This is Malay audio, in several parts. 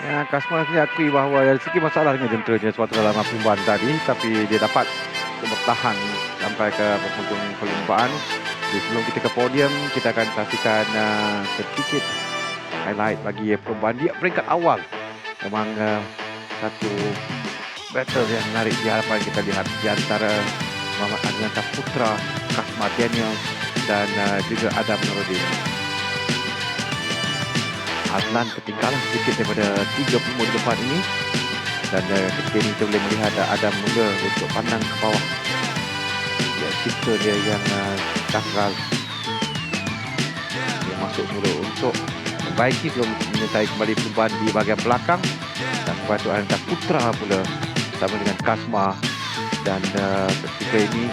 Ya, Kasman sendiri akui bahawa dari segi masalah dengan jenteranya suatu dalam perlumbaan tadi, tapi dia dapat bertahan sampai ke penghujung perlumbaan. Jadi sebelum kita ke podium, kita akan saksikan sedikit highlight bagi perlumbaan dia peringkat awal. Memang satu battle yang menarik di hadapan kita lihat di antara Muhammad Adnan Putra, Kasma Daniel dan juga Adam Nurudin. Adnan ketinggalan sedikit daripada 30 di depan ini. Dan ketika ini kita boleh melihat Adam mula untuk pandang ke bawah. Ya, cipta dia yang dangkal. Dia masuk mula untuk membaiki sebelum menyertai kembali perlumbaan di bahagian belakang. Dan lepas itu Adnan Putra pula bersama dengan Kasma. Dan ketika ini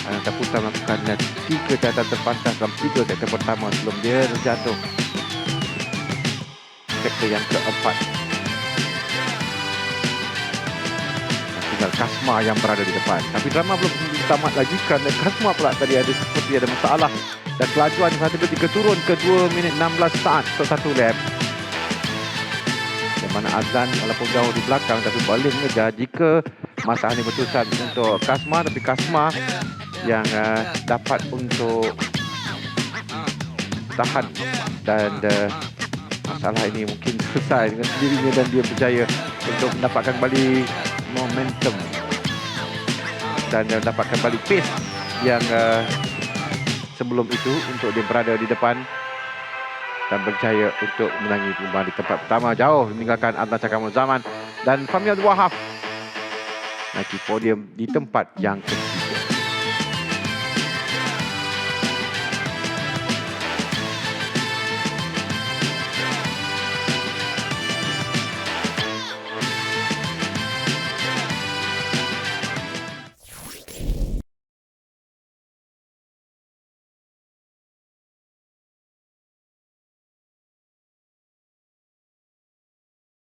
Adnan Putra melakukan 3 catatan terpantas dalam 3 sektor pertama sebelum dia terjatuh sektor yang keempat. Tinggal Kasma yang berada di depan. Tapi drama belum tamat lagi kerana Kasma pula tadi seperti ada masalah. Dan kelajuan ketika turun ke 2 minit 16 saat untuk satu lap. Di mana Azlan walaupun jauh di belakang tapi boleh mengejar jika masalah ini berterusan untuk Kasma. Tapi Kasma yang dapat untuk tahan dan masalah ini mungkin selesai dengan sendirinya dan dia berjaya untuk mendapatkan kembali momentum dan mendapatkan kembali pace yang sebelum itu untuk dia berada di depan dan berjaya untuk menangi perlumbaan di tempat pertama, jauh meninggalkan Adnan Chakamul Zaman dan Fahmi Abdul Wahab naiki podium di tempat yang kedua.